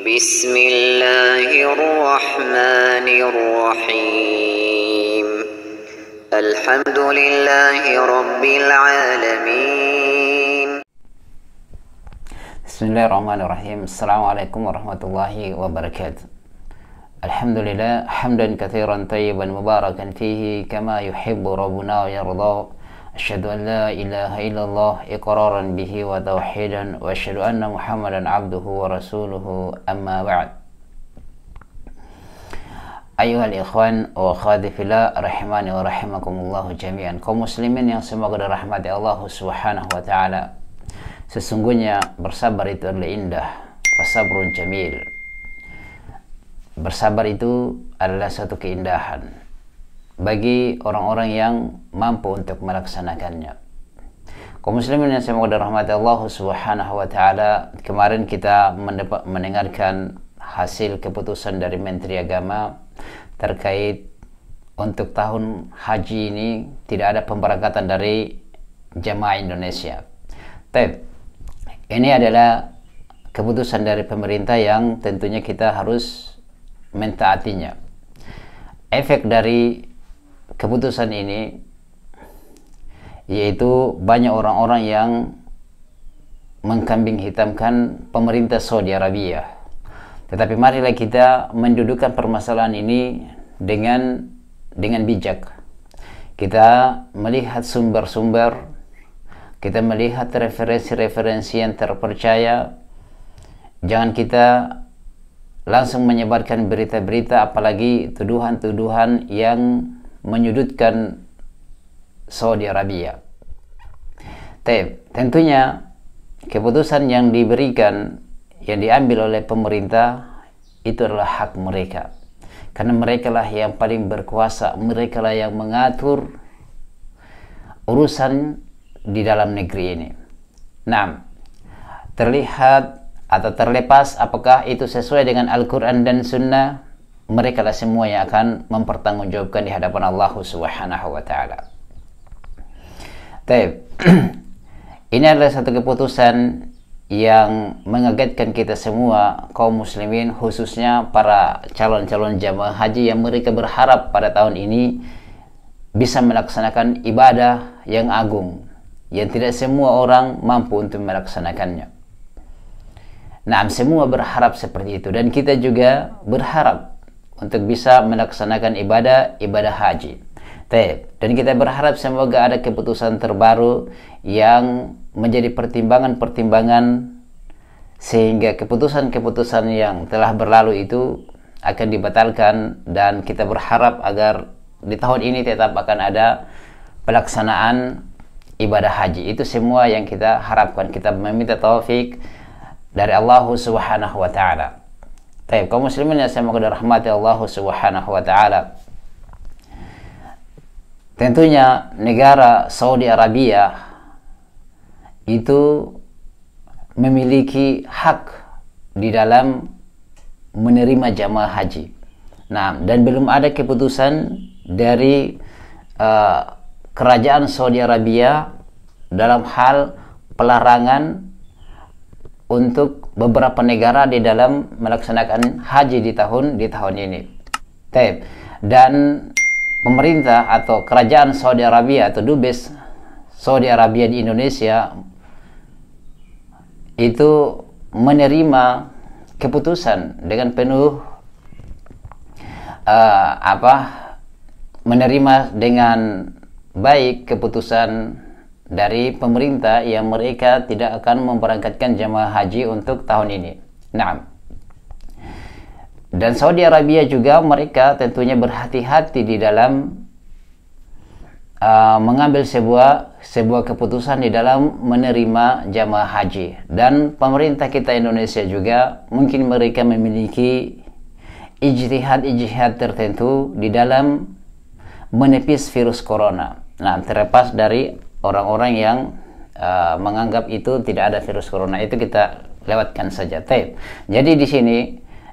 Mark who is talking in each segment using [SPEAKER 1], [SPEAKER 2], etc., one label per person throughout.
[SPEAKER 1] بسم الله الرحمن الرحيم الحمد لله رب العالمين
[SPEAKER 2] بسم الله الرحمن الرحيم السلام عليكم ورحمة الله وبركاته الحمد لله حمدا كثيرا طيبا مباركا فيه كما يحب ربنا ويرضى أشهد أن لا إله إلا الله إقرارا به وتوحيدا وأشهد أن محمدا عبده ورسوله أما بعد أيها الإخوان وأخواتي في الله رحماني ورحمكم الله جميعا. Kaum muslimin yang semoga dirahmati Allah Subhanahu wa taala. Sesungguhnya bersabar itu adalah indah, fasabrun jamil. Bersabar itu adalah satu keindahan bagi orang-orang yang mampu untuk melaksanakannya. Kaum muslimin yang semoga dirahmati Allah Subhanahu wa taala, kemarin kita mendengarkan hasil keputusan dari Menteri Agama terkait untuk tahun haji ini tidak ada pemberangkatan dari jamaah Indonesia. Ini adalah keputusan dari pemerintah yang tentunya kita harus mentaatinya. Efek dari keputusan ini yaitu banyak orang-orang yang mengkambing hitamkan pemerintah Saudi Arabia. Tetapi marilah kita mendudukkan permasalahan ini dengan bijak. Kita melihat sumber-sumber, kita melihat referensi-referensi yang terpercaya. Jangan kita langsung menyebarkan berita-berita, apalagi tuduhan-tuduhan yang menyudutkan Saudi Arabia. Tentunya keputusan yang diberikan, yang diambil oleh pemerintah itu adalah hak mereka, karena mereka lah yang paling berkuasa, mereka lah yang mengatur urusan di dalam negeri ini. Nah, terlihat atau terlepas apakah itu sesuai dengan Al-Quran dan Sunnah, mereka lah semua yang akan mempertanggungjawabkan di hadapan Allah Subhanahu wa taala. Ini adalah satu keputusan yang mengagetkan kita semua kaum muslimin, khususnya para calon-calon jamaah haji yang mereka berharap pada tahun ini bisa melaksanakan ibadah yang agung, yang tidak semua orang mampu untuk melaksanakannya. Nah, semua berharap seperti itu, dan kita juga berharap untuk bisa melaksanakan ibadah haji. Dan kita berharap semoga ada keputusan terbaru yang menjadi pertimbangan-pertimbangan sehingga keputusan-keputusan yang telah berlalu itu akan dibatalkan, dan kita berharap agar di tahun ini tetap akan ada pelaksanaan ibadah haji. Itu semua yang kita harapkan. Kita meminta taufik dari Allah Subhanahu wa taala. Kaum muslimin yang semoga dirahmati Allah Subhanahu wa taala. Tentunya negara Saudi Arabia itu memiliki hak di dalam menerima jamaah haji. Nah, dan belum ada keputusan dari kerajaan Saudi Arabia dalam hal pelarangan untuk beberapa negara di dalam melaksanakan haji di tahun ini. Dan pemerintah atau kerajaan Saudi Arabia atau Dubes Saudi Arabia di Indonesia itu menerima keputusan dengan penuh menerima dengan baik keputusan dari pemerintah yang mereka tidak akan memberangkatkan jamaah haji untuk tahun ini. Nah, dan Saudi Arabia juga mereka tentunya berhati-hati di dalam mengambil sebuah keputusan di dalam menerima jamaah haji. Dan pemerintah kita Indonesia juga mungkin mereka memiliki ijtihad tertentu di dalam menepis virus corona. Nah, terlepas dari orang-orang yang menganggap itu tidak ada virus corona, itu kita lewatkan saja. Jadi di sini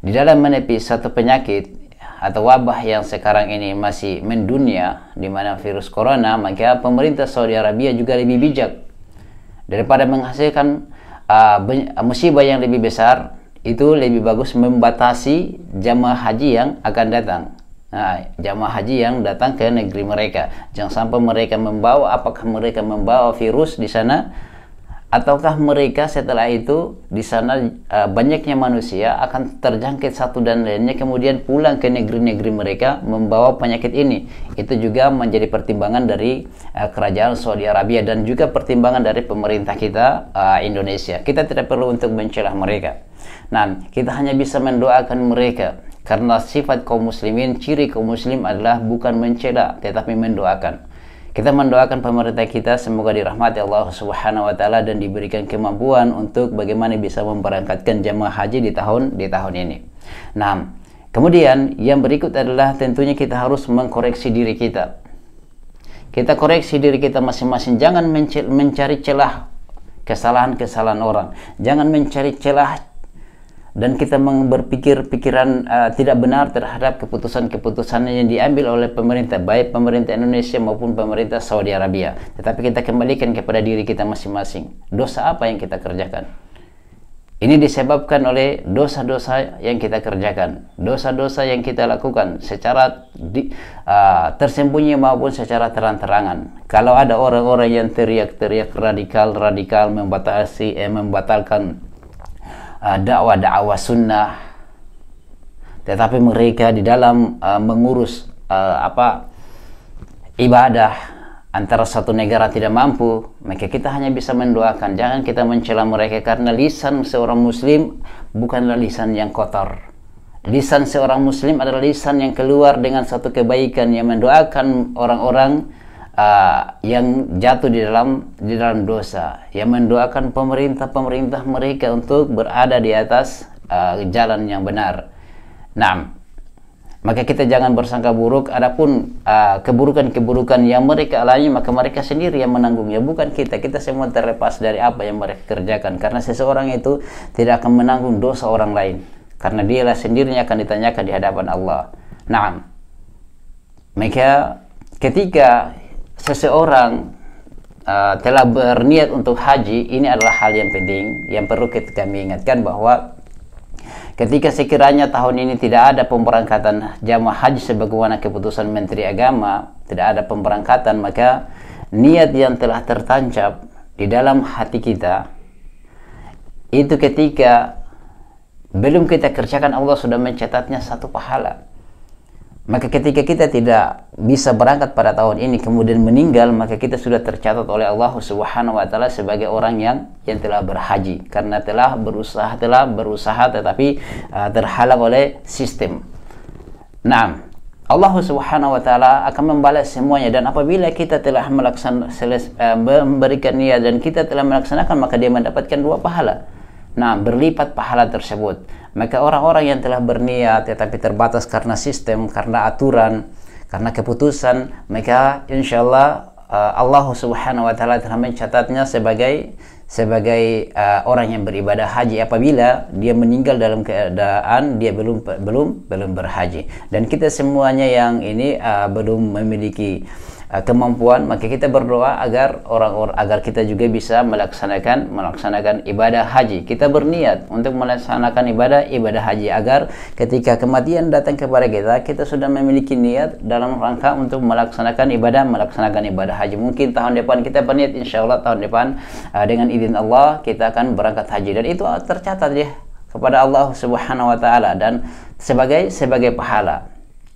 [SPEAKER 2] di dalam menepis satu penyakit atau wabah yang sekarang ini masih mendunia, di mana virus corona, maka pemerintah Saudi Arabia juga lebih bijak daripada menghasilkan musibah yang lebih besar. itu lebih bagus membatasi jamaah haji yang akan datang. Nah, jamaah haji yang datang ke negeri mereka, jangan sampai mereka membawa, apakah mereka membawa virus di sana, ataukah mereka setelah itu di sana banyaknya manusia akan terjangkit satu dan lainnya, kemudian pulang ke negeri-negeri mereka membawa penyakit ini. Itu juga menjadi pertimbangan dari kerajaan Saudi Arabia dan juga pertimbangan dari pemerintah kita Indonesia. Kita tidak perlu untuk mencelah mereka. Nah, kita hanya bisa mendoakan mereka, karena sifat kaum muslimin, ciri kaum muslim adalah bukan mencela tetapi mendoakan. Kita mendoakan pemerintah kita semoga dirahmati Allah Subhanahu wa taala dan diberikan kemampuan untuk bagaimana bisa memberangkatkan jamaah haji di tahun ini. Nah, kemudian yang berikut adalah tentunya kita harus mengkoreksi diri kita. Kita koreksi diri kita masing-masing, jangan mencari celah kesalahan-kesalahan orang. Jangan mencari celah dan kita berpikir pikiran tidak benar terhadap keputusan-keputusan yang diambil oleh pemerintah, baik pemerintah Indonesia maupun pemerintah Saudi Arabia. Tetapi kita kembalikan kepada diri kita masing-masing. Dosa apa yang kita kerjakan? Ini disebabkan oleh dosa-dosa yang kita kerjakan, dosa-dosa yang kita lakukan secara tersembunyi maupun secara terang-terangan. Kalau ada orang-orang yang teriak-teriak radikal membatalkan dakwah sunnah, tetapi mereka di dalam mengurus ibadah antara satu negara tidak mampu, maka kita hanya bisa mendoakan. Jangan kita mencela mereka, karena lisan seorang muslim bukanlah lisan yang kotor. Lisan seorang muslim adalah lisan yang keluar dengan satu kebaikan, yang mendoakan orang-orang yang jatuh di dalam dosa, yang mendoakan pemerintah mereka untuk berada di atas jalan yang benar. Nah, maka kita jangan bersangka buruk. Adapun keburukan-keburukan yang mereka alami, maka mereka sendiri yang menanggungnya, bukan kita. Kita semua terlepas dari apa yang mereka kerjakan, karena seseorang itu tidak akan menanggung dosa orang lain, karena dialah sendirinya akan ditanyakan di hadapan Allah. Nah, maka ketika seseorang telah berniat untuk haji, ini adalah hal yang penting yang perlu kami ingatkan, bahwa ketika sekiranya tahun ini tidak ada pemberangkatan jamaah haji sebagaimana keputusan Menteri Agama, tidak ada pemberangkatan, maka niat yang telah tertancap di dalam hati kita itu ketika belum kita kerjakan, Allah sudah mencatatnya satu pahala. Maka ketika kita tidak bisa berangkat pada tahun ini kemudian meninggal, maka kita sudah tercatat oleh Allah Subhanahu wa taala sebagai orang yang telah berhaji, karena telah berusaha tetapi terhalang oleh sistem. Nah, Allah Subhanahu wa taala akan membalas semuanya, dan apabila kita telah memberikan niat dan kita telah melaksanakan, maka dia mendapatkan 2 pahala. Nah, berlipat pahala tersebut. Maka orang-orang yang telah berniat tetapi terbatas karena sistem, karena aturan, karena keputusan, maka insyaallah Allah Subhanahu wa taala telah mencatatnya sebagai orang yang beribadah haji apabila dia meninggal dalam keadaan dia belum berhaji. Dan kita semuanya yang ini belum memiliki kemampuan, maka kita berdoa agar kita juga bisa melaksanakan ibadah haji. Kita berniat untuk melaksanakan ibadah haji, agar ketika kematian datang kepada kita sudah memiliki niat dalam rangka untuk melaksanakan ibadah haji. Mungkin tahun depan kita berniat, insyaallah tahun depan dengan izin Allah kita akan berangkat haji, dan itu tercatat ya kepada Allah Subhanahu wa taala dan sebagai pahala.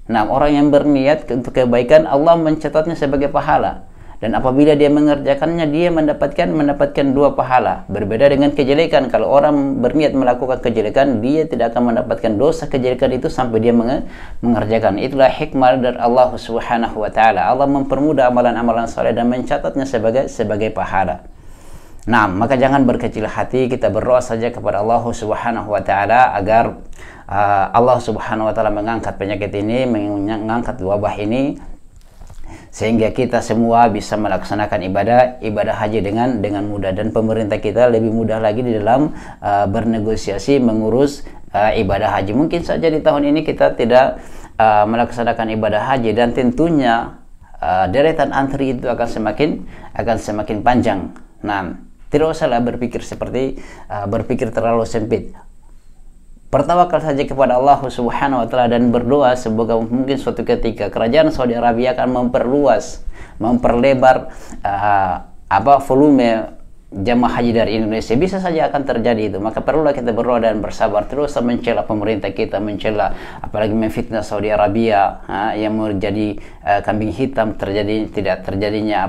[SPEAKER 2] Nah, orang yang berniat untuk kebaikan, Allah mencatatnya sebagai pahala. Dan apabila dia mengerjakannya, dia mendapatkan 2 pahala. Berbeda dengan kejelekan. Kalau orang berniat melakukan kejelekan, dia tidak akan mendapatkan dosa kejelekan itu sampai dia mengerjakan. Itulah hikmah dari Allah Subhanahu wa taala. Allah mempermudah amalan-amalan saleh dan mencatatnya sebagai pahala. Nah, maka jangan berkecil hati, kita berdoa saja kepada Allah Subhanahu wa taala agar Allah Subhanahu wa taala mengangkat penyakit ini, mengangkat wabah ini, sehingga kita semua bisa melaksanakan ibadah haji dengan mudah, dan pemerintah kita lebih mudah lagi di dalam bernegosiasi mengurus ibadah haji. Mungkin saja di tahun ini kita tidak melaksanakan ibadah haji, dan tentunya deretan antri itu akan semakin panjang. Nah, tidak usahlah berpikir terlalu sempit. bertawakal saja kepada Allah Subhanahu wa taala dan berdoa semoga mungkin suatu ketika kerajaan Saudi Arabia akan memperlebar volume jamaah haji dari Indonesia. Bisa saja akan terjadi itu, maka perlulah kita berdoa dan bersabar terus mencela pemerintah kita, mencela apalagi memfitnah Saudi Arabia yang menjadi kambing hitam tidak terjadinya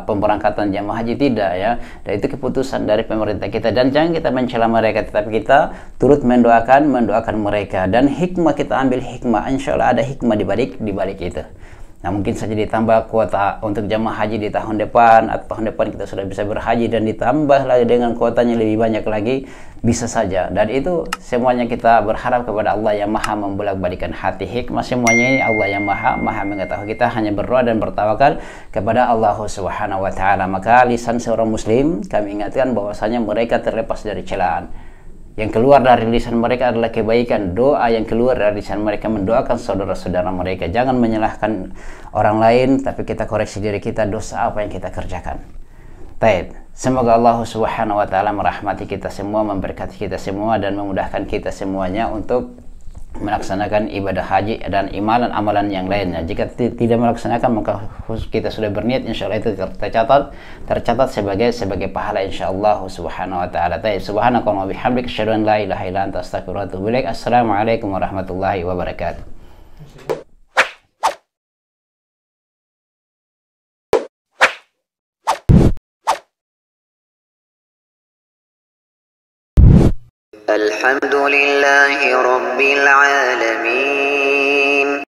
[SPEAKER 2] pemberangkatan jamaah haji, tidak ya. Dan itu keputusan dari pemerintah kita, dan jangan kita mencela mereka, tetapi kita turut mendoakan mereka, dan hikmah kita ambil hikmah, insya Allah ada hikmah di balik itu. Nah, mungkin saja ditambah kuota untuk jamaah haji di tahun depan, atau tahun depan kita sudah bisa berhaji dan ditambah lagi dengan kuotanya lebih banyak lagi, bisa saja. Dan itu semuanya kita berharap kepada Allah yang maha membolak-balikan hati. Hikmah semuanya ini Allah yang maha mengetahui. Kita hanya berdoa dan bertawakal kepada Allah Subhanahu wa taala. Maka lisan seorang muslim, kami ingatkan bahwasanya mereka terlepas dari celaan. Yang keluar dari lisan mereka adalah kebaikan. Doa yang keluar dari lisan mereka mendoakan saudara-saudara mereka. Jangan menyalahkan orang lain, tapi kita koreksi diri kita, dosa apa yang kita kerjakan. Baik, semoga Allah Subhanahu wa taala merahmati kita semua, memberkati kita semua, dan memudahkan kita semuanya untuk melaksanakan ibadah haji dan amalan yang lainnya. Jika tidak melaksanakan, maka kita sudah berniat, insyaallah itu tercatat sebagai pahala insyaallah Subhanahu wa taala. Subhanakallahumma wa bihamdika asyhadu an la ilaha illa anta astaghfiruka wa atubu ilaik. Assalamualaikum warahmatullahi wabarakatuh.
[SPEAKER 1] الحمد لله رب العالمين